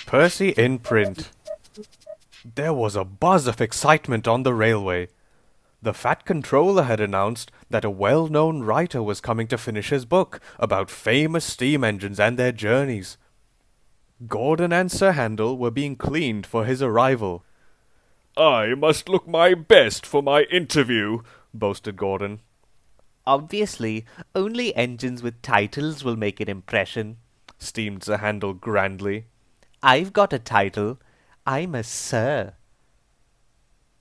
Percy in print. There was a buzz of excitement on the railway. The Fat Controller had announced that a well-known writer was coming to finish his book about famous steam engines and their journeys. Gordon and Sir Handel were being cleaned for his arrival. "I must look my best for my interview," boasted Gordon. "Obviously, only engines with titles will make an impression," steamed Sir Handel grandly. "I've got a title. I'm a Sir."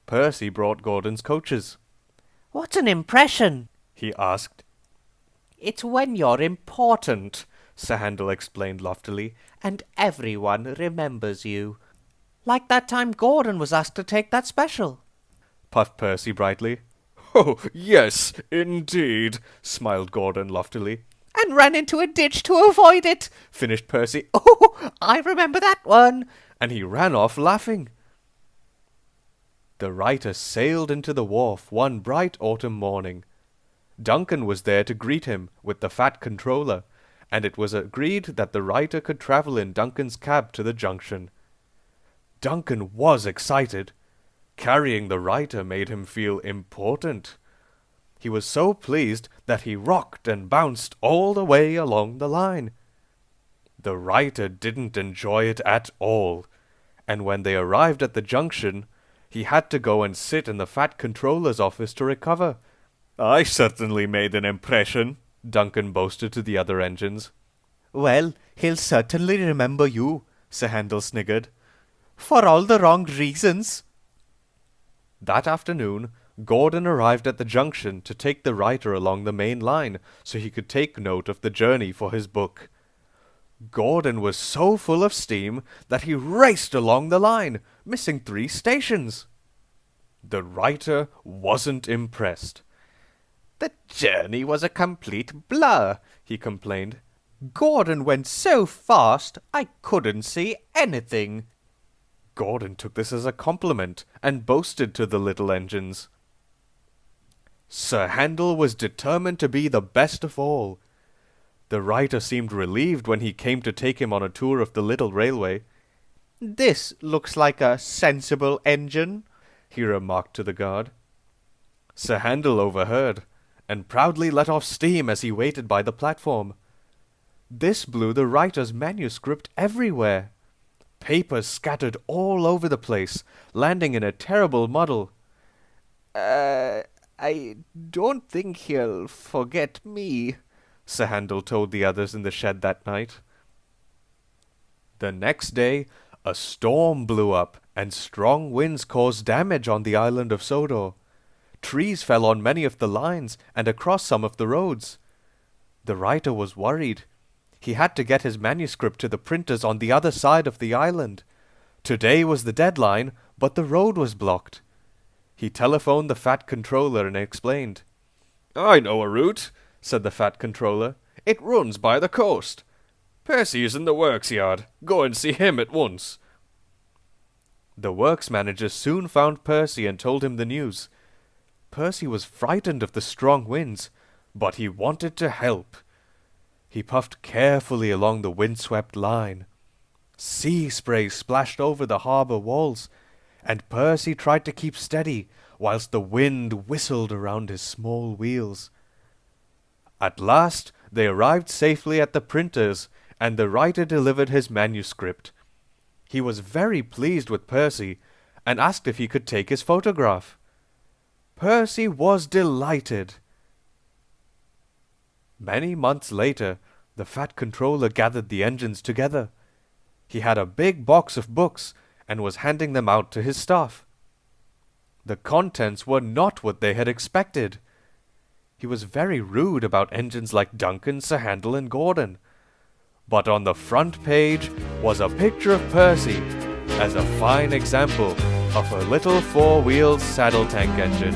Percy brought Gordon's coaches. "What's an impression?" he asked. "It's when you're important," Sir Handel explained loftily, "and everyone remembers you. Like that time Gordon was asked to take that special," puffed Percy brightly. "Oh, yes, indeed," smiled Gordon loftily. "And ran into a ditch to avoid it," finished Percy. "Oh, I remember that one." And he ran off laughing. The writer sailed into the wharf one bright autumn morning. Duncan was there to greet him with the Fat Controller, and it was agreed that the writer could travel in Duncan's cab to the junction. Duncan was excited. Carrying the writer made him feel important. He was so pleased that he rocked and bounced all the way along the line. The writer didn't enjoy it at all, and when they arrived at the junction, he had to go and sit in the Fat Controller's office to recover. "I certainly made an impression," Duncan boasted to the other engines. "Well, he'll certainly remember you," Sir Handel sniggered. "For all the wrong reasons." That afternoon, Gordon arrived at the junction to take the writer along the main line so he could take note of the journey for his book. Gordon was so full of steam that he raced along the line, missing 3 stations. The writer wasn't impressed. "The journey was a complete blur," he complained. "Gordon went so fast I couldn't see anything." Gordon took this as a compliment and boasted to the little engines. Sir Handel was determined to be the best of all. The writer seemed relieved when he came to take him on a tour of the little railway. "This looks like a sensible engine," he remarked to the guard. Sir Handel overheard, and proudly let off steam as he waited by the platform. This blew the writer's manuscript everywhere. Papers scattered all over the place, landing in a terrible muddle. I don't think he'll forget me," Sir Handel told the others in the shed that night. The next day, a storm blew up, and strong winds caused damage on the island of Sodor. Trees fell on many of the lines and across some of the roads. The writer was worried. He had to get his manuscript to the printers on the other side of the island. Today was the deadline, but the road was blocked. He telephoned the Fat Controller and explained. "I know a route," said the Fat Controller. "It runs by the coast. Percy is in the works yard. Go and see him at once." The works manager soon found Percy and told him the news. Percy was frightened of the strong winds, but he wanted to help. He puffed carefully along the windswept line. Sea spray splashed over the harbour walls, and Percy tried to keep steady whilst the wind whistled around his small wheels. At last they arrived safely at the printers, and the writer delivered his manuscript. He was very pleased with Percy, and asked if he could take his photograph. Percy was delighted. Many months later, the Fat Controller gathered the engines together. He had a big box of books and was handing them out to his staff. The contents were not what they had expected. He was very rude about engines like Duncan, Sir Handel, and Gordon. But on the front page was a picture of Percy as a fine example of a little 4-wheeled saddle tank engine.